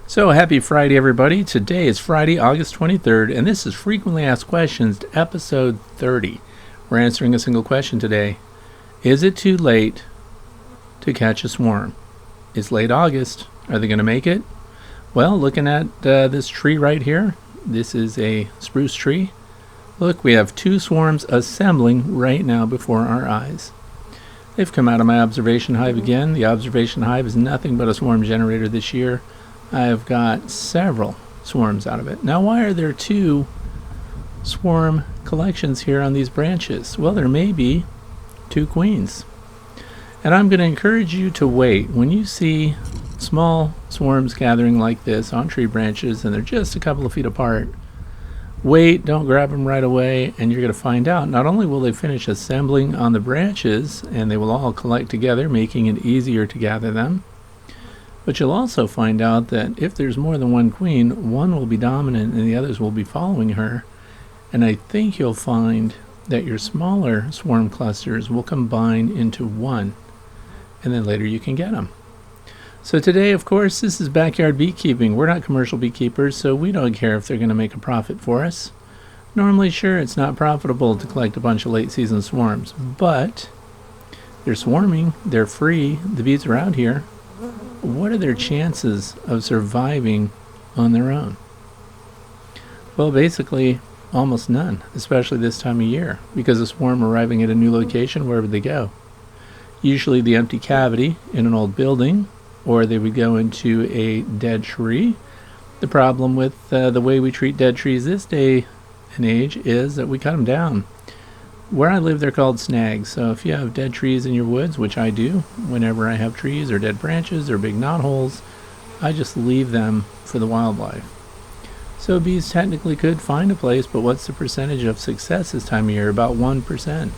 So happy Friday, everybody. Today is Friday, August 23rd, and this is Frequently Asked Questions, episode 30. We're answering a single question today. Is it too late to catch a swarm? It's late August. Are they going to make it? Well, looking at this tree right here, this is a spruce tree. Look, we have two swarms assembling right now before our eyes. They've come out of my observation hive again. The observation hive is nothing but a swarm generator this year. I've got several swarms out of it. Now, why are there two swarm collections here on these branches? Well, there may be two queens. And I'm going to encourage you to wait. When you see small swarms gathering like this on tree branches and they're just a couple of feet apart, wait, don't grab them right away, and you're going to find out not only will they finish assembling on the branches and they will all collect together, making it easier to gather them, but you'll also find out that if there's more than one queen, one will be dominant and the others will be following her. And I think you'll find that your smaller swarm clusters will combine into one, and then later you can get them. So today, of course, this is backyard beekeeping. We're not commercial beekeepers, so we don't care if they're going to make a profit for us. Normally, sure, it's not profitable to collect a bunch of late season swarms, but they're swarming, they're free, the bees are out here. What are their chances of surviving on their own? Well, basically, almost none, especially this time of year, because a swarm arriving at a new location, where would they go? Usually the empty cavity in an old building, or they would go into a dead tree. The problem with the way we treat dead trees this day and age is that we cut them down. Where I live, they're called snags. So if you have dead trees in your woods, which I do, whenever I have trees or dead branches or big knotholes, I just leave them for the wildlife. So bees technically could find a place, but what's the percentage of success this time of year? About 1%.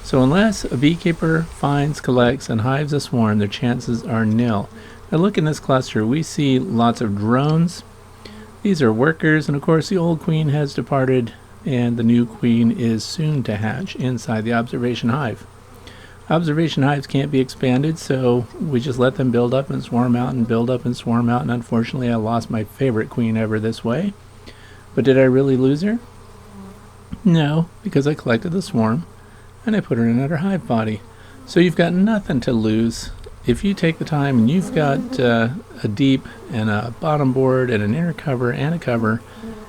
So unless a beekeeper finds, collects, and hives a swarm, their chances are nil. Now look in this cluster. We see lots of drones. These are workers, and of course the old queen has departed, and the new queen is soon to hatch inside the observation hive. Observation hives can't be expanded, so we just let them build up and swarm out and build up and swarm out, and unfortunately I lost my favorite queen ever this way. But did I really lose her? No, because I collected the swarm and I put her in another hive body. So you've got nothing to lose if you take the time and you've got a deep and a bottom board and an inner cover and a cover.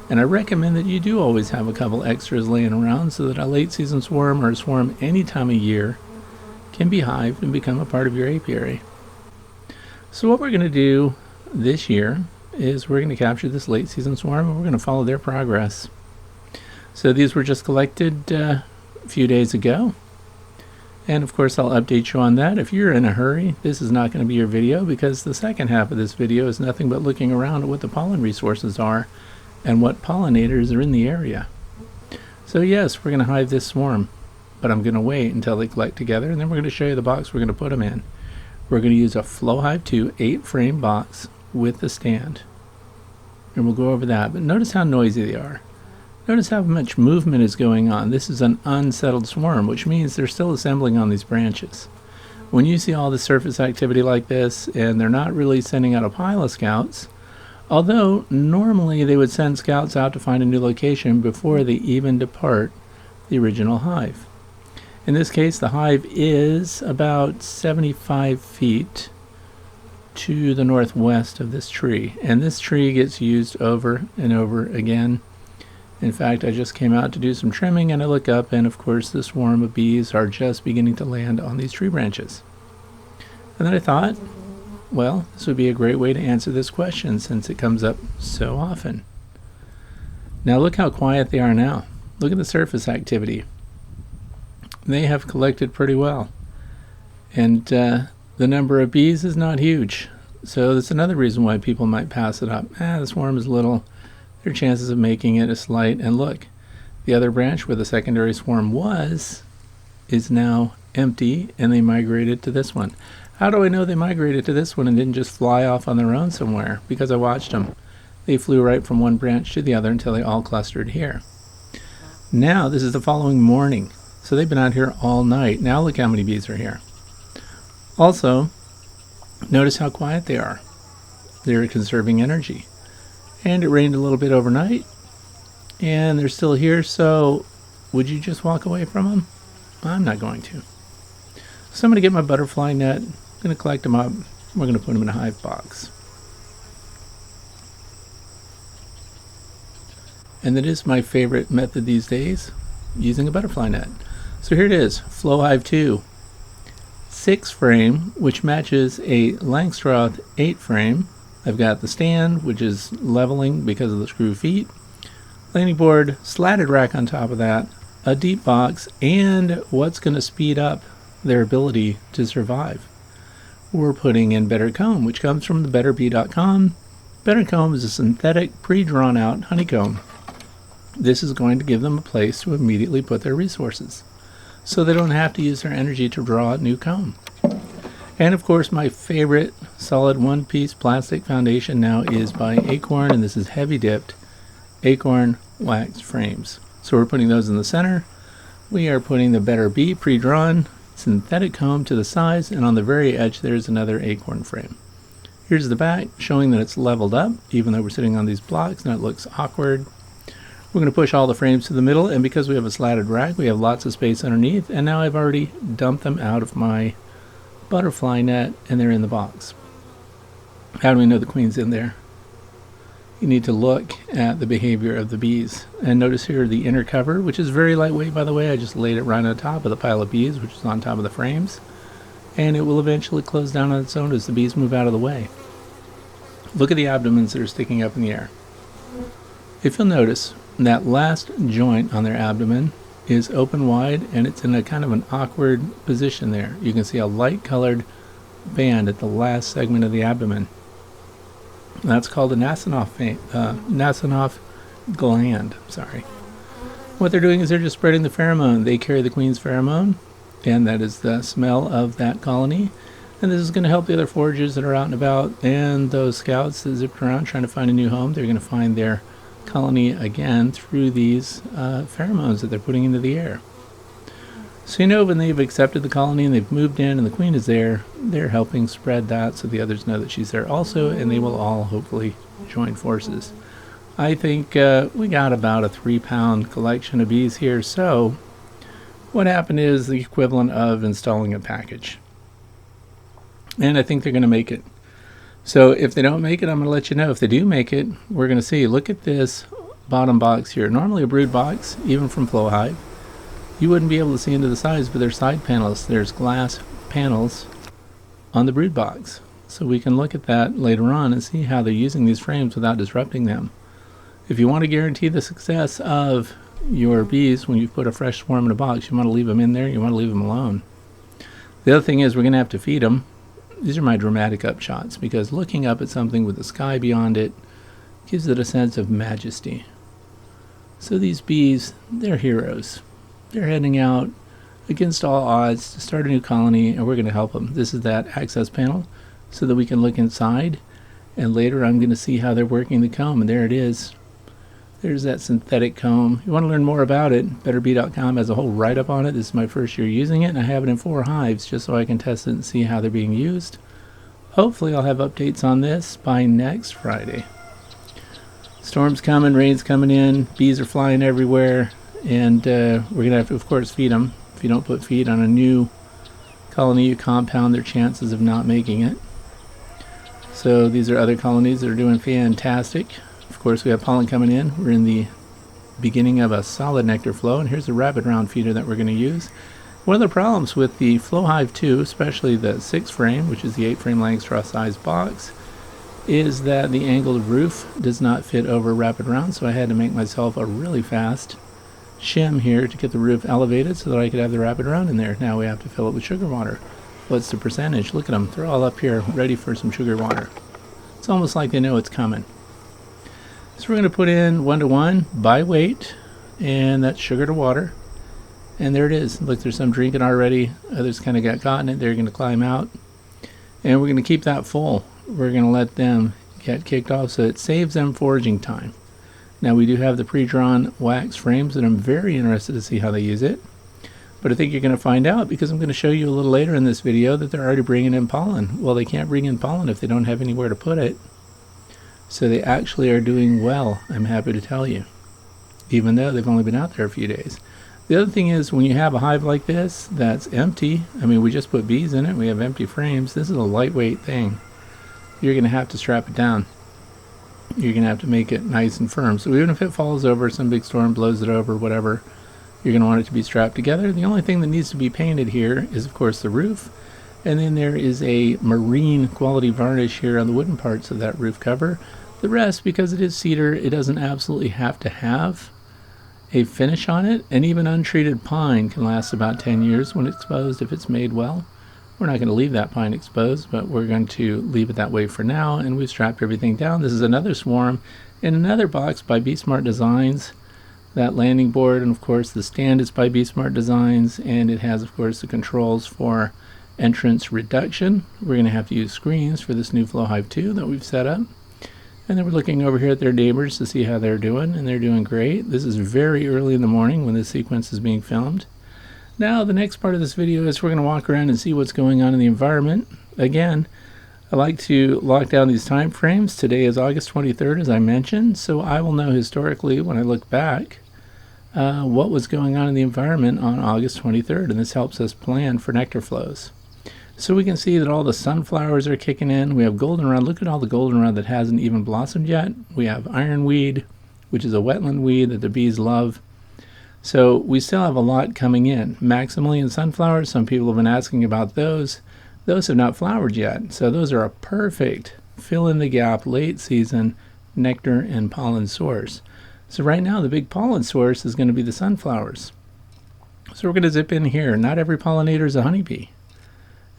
And I recommend that you do always have a couple extras laying around so that a late season swarm or a swarm any time of year can be hived and become a part of your apiary. So what we're going to do this year is we're going to capture this late season swarm and we're going to follow their progress. So these were just collected a few days ago. And of course I'll update you on that. If you're in a hurry, this is not going to be your video, because the second half of this video is nothing but looking around at what the pollen resources are and what pollinators are in the area. So yes, we're going to hive this swarm, but I'm going to wait until they collect together, and then we're going to show you the box we're going to put them in. We're going to use a FlowHive 2 8-frame box with the stand, and we'll go over that. But notice how noisy they are. Notice how much movement is going on. This is an unsettled swarm, which means they're still assembling on these branches. When you see all the surface activity like this, and they're not really sending out a pile of scouts, although normally they would send scouts out to find a new location before they even depart the original hive. In this case, the hive is about 75 feet to the northwest of this tree, and this tree gets used over and over again. In fact, I just came out to do some trimming and I look up, and of course the swarm of bees are just beginning to land on these tree branches. And then I thought, well, this would be a great way to answer this question since it comes up so often. Now look how quiet they are now. Look at the surface activity. They have collected pretty well. And the number of bees is not huge. So that's another reason why people might pass it up. The swarm is little. Their chances of making it is slight. And look, the other branch where the secondary swarm was is now empty, and they migrated to this one. How do I know they migrated to this one and didn't just fly off on their own somewhere? Because I watched them. They flew right from one branch to the other until they all clustered here. Now, this is the following morning. So they've been out here all night. Now look how many bees are here. Also, notice how quiet they are. they're conserving energy. And it rained a little bit overnight, and they're still here, so would you just walk away from them? I'm not going to. So I'm going to get my butterfly net, I'm going to collect them up, we're going to put them in a hive box. And that is my favorite method these days, using a butterfly net. So here it is, FlowHive 2, 6 frame, which matches a Langstroth 8 frame. I've got the stand, which is leveling because of the screw feet, landing board, slatted rack on top of that, a deep box, and what's going to speed up their ability to survive. We're putting in BetterComb, which comes from the BetterBee.com. BetterComb is a synthetic, pre-drawn out honeycomb. This is going to give them a place to immediately put their resources, so they don't have to use their energy to draw out new comb. And of course, my favorite solid one-piece plastic foundation now is by Acorn, and this is heavy dipped Acorn wax frames. So we're putting those in the center. We are putting the BetterBee pre-drawn synthetic comb to the sides, and on the very edge there's another Acorn frame. Here's the back, showing that it's leveled up, even though we're sitting on these blocks and it looks awkward. We're going to push all the frames to the middle, and because we have a slatted rack, we have lots of space underneath, and now I've already dumped them out of my butterfly net, and they're in the box. How do we know the queen's in there? You need to look at the behavior of the bees. And notice here the inner cover, which is very lightweight, by the way. I just laid it right on top of the pile of bees, which is on top of the frames. And it will eventually close down on its own as the bees move out of the way. Look at the abdomens that are sticking up in the air. If you'll notice, that last joint on their abdomen is open wide, and it's in a kind of an awkward position there. You can see a light colored band at the last segment of the abdomen. That's called a Nasonov gland. What they're doing is they're just spreading the pheromone. They carry the queen's pheromone, and that is the smell of that colony. And this is going to help the other foragers that are out and about, and those scouts that zipped around trying to find a new home. They're going to find their colony again through these pheromones that they're putting into the air. So you know, when they've accepted the colony and they've moved in and the queen is there, they're helping spread that so the others know that she's there also, and they will all hopefully join forces. I think we got about a 3-pound collection of bees here, so what happened is the equivalent of installing a package. And I think they're going to make it. So if they don't make it, I'm going to let you know. If they do make it, we're going to see. Look at this bottom box here. Normally a brood box, even from FlowHive, you wouldn't be able to see into the sides, but there's side panels. There's glass panels on the brood box. So we can look at that later on and see how they're using these frames without disrupting them. If you want to guarantee the success of your bees when you put a fresh swarm in a box, you want to leave them in there, you want to leave them alone. The other thing is we're going to have to feed them. These are my dramatic upshots, because looking up at something with the sky beyond it gives it a sense of majesty. So these bees, they're heroes. They're heading out against all odds to start a new colony, and we're going to help them. This is that access panel so that we can look inside, and later I'm going to see how they're working the comb, and there it is. There's that synthetic comb. You want to learn more about it, BetterBee.com has a whole write-up on it. This is my first year using it, and I have it in 4 hives just so I can test it and see how they're being used. Hopefully I'll have updates on this by next Friday. Storm's coming, rain's coming in, bees are flying everywhere, and we're going to have to, of course, feed them. If you don't put feed on a new colony, you compound their chances of not making it. So these are other colonies that are doing fantastic. Of course, we have pollen coming in. We're in the beginning of a solid nectar flow, and here's the rapid round feeder that we're going to use. One of the problems with the FlowHive 2, especially the 6 frame, which is the 8 frame Langstroth size box, is that the angled roof does not fit over rapid round, so I had to make myself a really fast shim here to get the roof elevated so that I could have the rapid round in there. Now we have to fill it with sugar water. What's the percentage? Look at them. They're all up here ready for some sugar water. It's almost like they know it's coming. So we're going to put in 1-to-1 by weight, and that's sugar to water. And there it is. Look, there's some drinking already. Others kind of got caught in it. They're going to climb out. And we're going to keep that full. We're going to let them get kicked off so it saves them foraging time. Now we do have the pre-drawn wax frames, and I'm very interested to see how they use it. But I think you're going to find out, because I'm going to show you a little later in this video that they're already bringing in pollen. Well, they can't bring in pollen if they don't have anywhere to put it. So they actually are doing well, I'm happy to tell you, even though they've only been out there a few days. The other thing is, when you have a hive like this that's empty, I mean, we just put bees in it, we have empty frames, this is a lightweight thing. You're going to have to strap it down. You're going to have to make it nice and firm. So even if it falls over, some big storm blows it over, whatever, you're going to want it to be strapped together. The only thing that needs to be painted here is, of course, the roof. And then there is a marine quality varnish here on the wooden parts of that roof cover. The rest, because it is cedar, it doesn't absolutely have to have a finish on it. And even untreated pine can last about 10 years when exposed if it's made well. We're not going to leave that pine exposed, but we're going to leave it that way for now. And we've strapped everything down. This is another swarm in another box by Be Smart Designs. That landing board, and of course the stand is by Be Smart Designs, and it has, of course, the controls for entrance reduction. We're going to have to use screens for this new FlowHive 2 that we've set up. And then we're looking over here at their neighbors to see how they're doing, and they're doing great. This is very early in the morning when this sequence is being filmed. Now the next part of this video is we're going to walk around and see what's going on in the environment. Again, I like to lock down these time frames. Today is August 23rd, as I mentioned, so I will know historically when I look back what was going on in the environment on August 23rd, and this helps us plan for nectar flows. So we can see that all the sunflowers are kicking in. We have goldenrod. Look at all the goldenrod that hasn't even blossomed yet. We have ironweed, which is a wetland weed that the bees love. So we still have a lot coming in. Maximilian sunflowers, some people have been asking about those. Those have not flowered yet, so those are a perfect fill in the gap late season nectar and pollen source. So right now the big pollen source is going to be the sunflowers. So we're going to zip in here. Not every pollinator is a honeybee.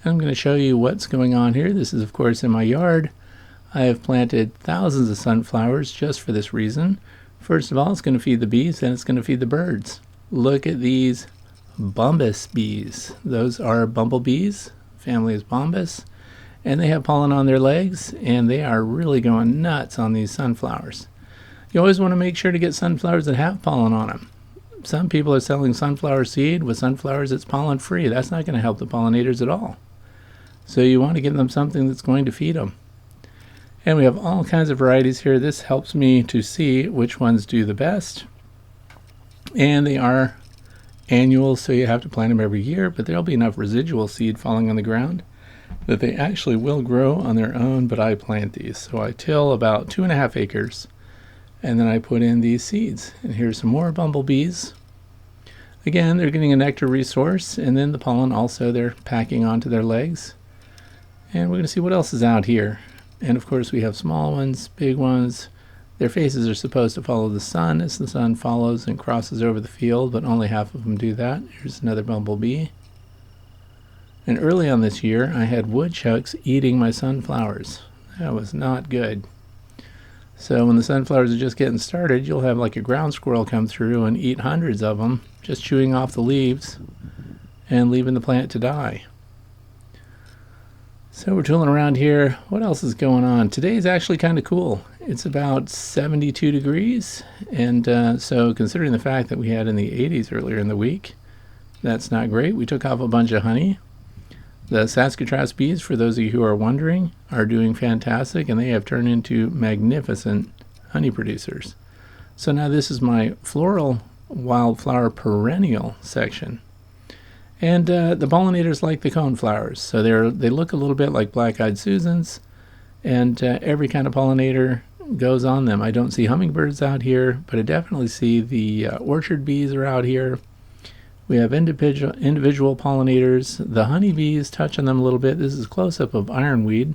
I'm going to show you what's going on here. This is, of course, in my yard. I have planted thousands of sunflowers just for this reason. First of all, it's going to feed the bees, then it's going to feed the birds. Look at these bombus bees. Those are bumblebees. Family is bombus. And they have pollen on their legs, and they are really going nuts on these sunflowers. You always want to make sure to get sunflowers that have pollen on them. Some people are selling sunflower seed with sunflowers that's pollen free. That's not going to help the pollinators at all. So you want to give them something that's going to feed them. And we have all kinds of varieties here. This helps me to see which ones do the best. And they are annual, so you have to plant them every year, but there'll be enough residual seed falling on the ground that they actually will grow on their own, but I plant these. So I till about 2.5 acres. And then I put in these seeds. And here's some more bumblebees. Again, they're getting a nectar resource, and then the pollen also they're packing onto their legs. And we're going to see what else is out here. And of course we have small ones, big ones. Their faces are supposed to follow the sun as the sun follows and crosses over the field, but only half of them do that. Here's another bumblebee. And early on this year, I had woodchucks eating my sunflowers. That was not good. So when the sunflowers are just getting started, you'll have like a ground squirrel come through and eat hundreds of them, just chewing off the leaves and leaving the plant to die. So we're tooling around here. What else is going on? Today is actually kind of cool. It's about 72 degrees, and so considering the fact that we had in the 80s earlier in the week, that's not great. We took off a bunch of honey. The Saskatraz bees, for those of you who are wondering, are doing fantastic, and they have turned into magnificent honey producers. So now this is my floral wildflower perennial section. And the pollinators like the cone flowers, so they look a little bit like black-eyed Susans, and every kind of pollinator goes on them. I don't see hummingbirds out here, but I definitely see the orchard bees are out here. We have individual pollinators. The honeybees touch on them a little bit. This is a close-up of ironweed,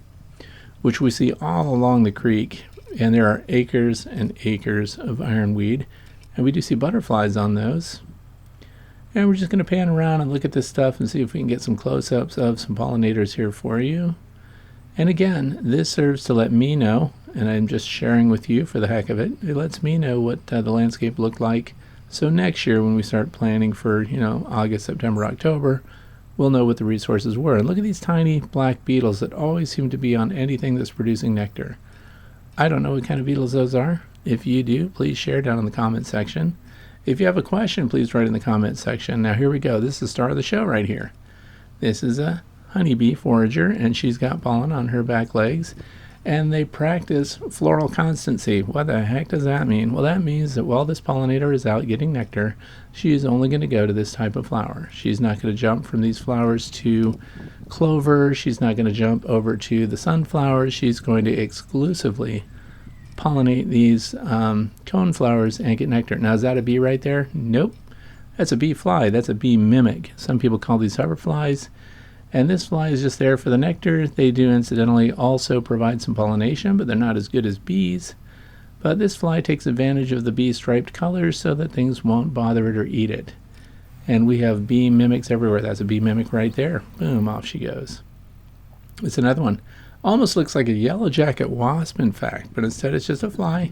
which we see all along the creek, and there are acres and acres of ironweed, and we do see butterflies on those. And we're just going to pan around and look at this stuff and see if we can get some close-ups of some pollinators here for you. And again, this serves to let me know, and I'm just sharing with you for the heck of it, it lets me know what the landscape looked like. So next year when we start planning for, August, September, October, we'll know what the resources were. And look at these tiny black beetles that always seem to be on anything that's producing nectar. I don't know what kind of beetles those are. If you do, please share down in the comment section. If you have a question, please write in the comment section. Now here we go. This is the star of the show right here. This is a honeybee forager, and she's got pollen on her back legs. and they practice floral constancy. What the heck does that mean? Well, that means that while this pollinator is out getting nectar, she is only going to go to this type of flower. She's not going to jump from these flowers to clover. She's not going to jump over to the sunflowers. She's going to exclusively pollinate these cone flowers and get nectar. Now, is that a bee right there? Nope. That's a bee fly. That's a bee mimic. Some people call these hoverflies. And this fly is just there for the nectar. They do incidentally also provide some pollination, but they're not as good as bees. But this fly takes advantage of the bee striped colors so that things won't bother it or eat it. And we have bee mimics everywhere. That's a bee mimic right there. Boom, off she goes. It's another one. Almost looks like a yellow jacket wasp, in fact, but instead it's just a fly.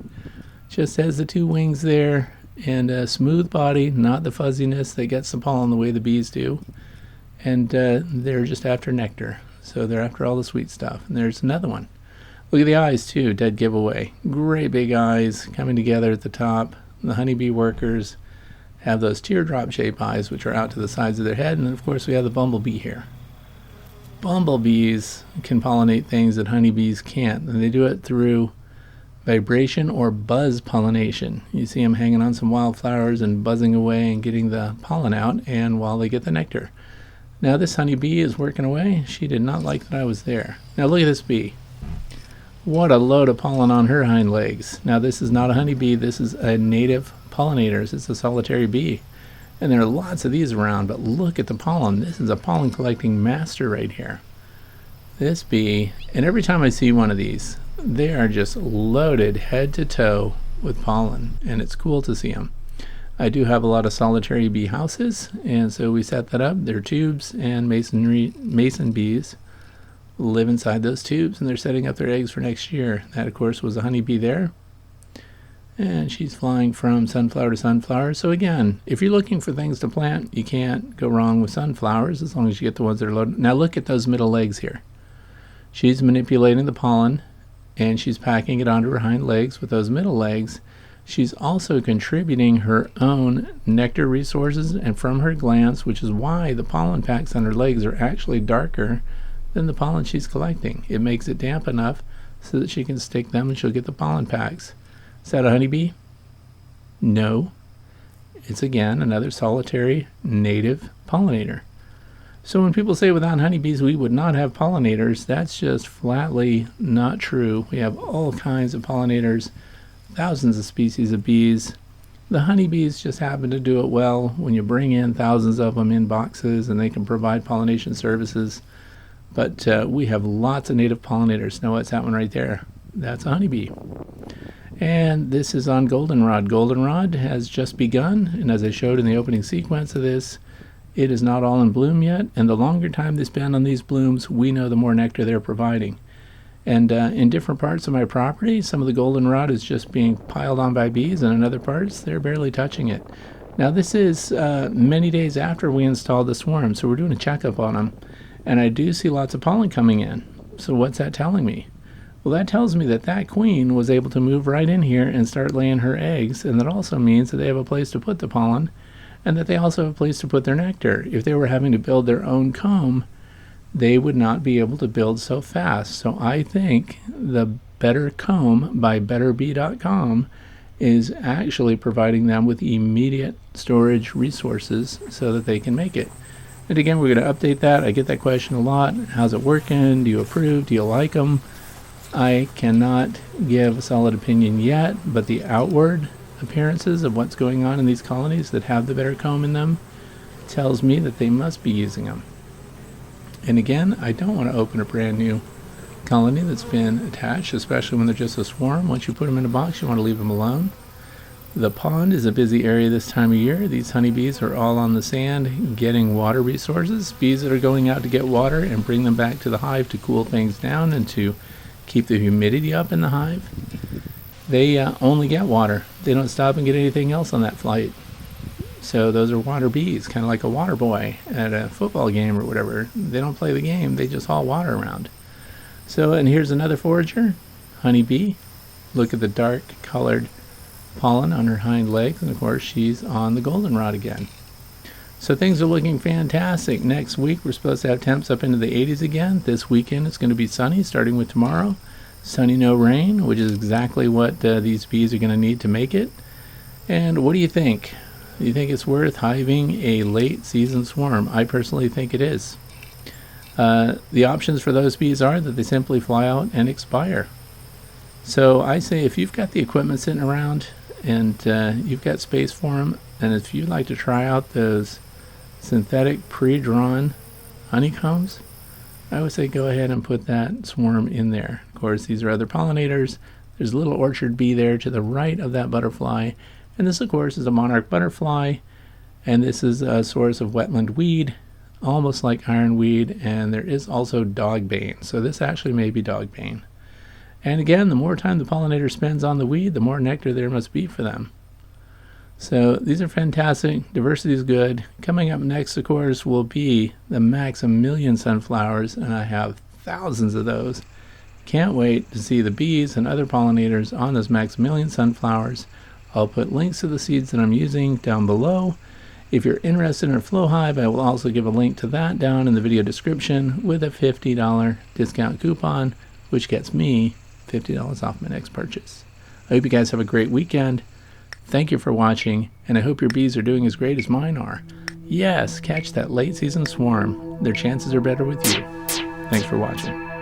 Just has the two wings there and a smooth body, not the fuzziness that gets the pollen the way the bees do. And they're just after nectar, so they're after all the sweet stuff. And there's another one. Look at the eyes too, dead giveaway. Great big eyes coming together at the top. The honeybee workers have those teardrop shaped eyes which are out to the sides of their head, and of course we have the bumblebee here. Bumblebees can pollinate things that honeybees can't, and they do it through vibration or buzz pollination. You see them hanging on some wildflowers and buzzing away and getting the pollen out, and while they get the nectar. Now this honeybee is working away. She did not like that I was there. Now look at this bee. What a load of pollen on her hind legs. Now this is not a honeybee. This is a native pollinators. It's a solitary bee. And there are lots of these around, but look at the pollen. This is a pollen collecting master right here. This bee, and every time I see one of these, they are just loaded head to toe with pollen, and it's cool to see them. I do have a lot of solitary bee houses, and so we set that up. They're tubes, and mason bees live inside those tubes, and they're setting up their eggs for next year. That, of course, was a honeybee there, and she's flying from sunflower to sunflower. So again, if you're looking for things to plant, you can't go wrong with sunflowers as long as you get the ones that are loaded. Now look at those middle legs here. She's manipulating the pollen, and she's packing it onto her hind legs with those middle legs. She's also contributing her own nectar resources and from her glands, which is why the pollen packs on her legs are actually darker than the pollen she's collecting. It makes it damp enough so that she can stick them and she'll get the pollen packs. Is that a honeybee? No. It's again another solitary native pollinator. So when people say without honeybees we would not have pollinators, that's just flatly not true. We have all kinds of pollinators, thousands of species of bees. The honeybees just happen to do it well when you bring in thousands of them in boxes and they can provide pollination services. But we have lots of native pollinators. Now what's that one right there? That's a honeybee. And this is on goldenrod. Goldenrod has just begun, and as I showed in the opening sequence of this, it is not all in bloom yet, and the longer time they spend on these blooms, we know the more nectar they're providing. And in different parts of my property, some of the goldenrod is just being piled on by bees, and in other parts, they're barely touching it. Now this is many days after we installed the swarm, so we're doing a checkup on them, and I do see lots of pollen coming in. So what's that telling me? Well, that tells me that that queen was able to move right in here and start laying her eggs, and that also means that they have a place to put the pollen, and that they also have a place to put their nectar. If they were having to build their own comb, they would not be able to build so fast. So I think the BetterComb by BetterBee.com is actually providing them with immediate storage resources so that they can make it. And again, we're going to update that. I get that question a lot. How's it working? Do you approve? Do you like them? I cannot give a solid opinion yet, but the outward appearances of what's going on in these colonies that have the BetterComb in them tells me that they must be using them. And again, I don't want to open a brand new colony that's been attached, especially when they're just a swarm. Once you put them in a box, you want to leave them alone. The pond is a busy area this time of year. These honeybees are all on the sand getting water resources. Bees that are going out to get water and bring them back to the hive to cool things down and to keep the humidity up in the hive. They only get water. They don't stop and get anything else on that flight. So those are water bees, kind of like a water boy at a football game or whatever. They don't play the game, they just haul water around. So, and here's another forager, honeybee. Look at the dark colored pollen on her hind legs, and of course she's on the goldenrod again. So things are looking fantastic. Next week we're supposed to have temps up into the 80s again. This weekend it's going to be sunny starting with tomorrow. sunny, no rain, which is exactly what these bees are going to need to make it. And what do you think? Do you think it's worth hiving a late season swarm? I personally think it is. The options for those bees are that they simply fly out and expire. So I say if you've got the equipment sitting around and you've got space for them, and if you'd like to try out those synthetic pre-drawn honeycombs, I would say go ahead and put that swarm in there. Of course, these are other pollinators. There's a little orchard bee there to the right of that butterfly, and this, of course, is a monarch butterfly, and this is a source of wetland weed, almost like ironweed, and there is also dogbane. So this actually may be dogbane. And again, the more time the pollinator spends on the weed, the more nectar there must be for them. So these are fantastic. Diversity is good. Coming up next, of course, will be the Maximilian sunflowers, and I have thousands of those. Can't wait to see the bees and other pollinators on those Maximilian sunflowers. I'll put links to the seeds that I'm using down below. If you're interested in a FlowHive, I will also give a link to that down in the video description with a $50 discount coupon, which gets me $50 off my next purchase. I hope you guys have a great weekend. Thank you for watching, and I hope your bees are doing as great as mine are. Yes, catch that late season swarm. Their chances are better with you. Thanks for watching.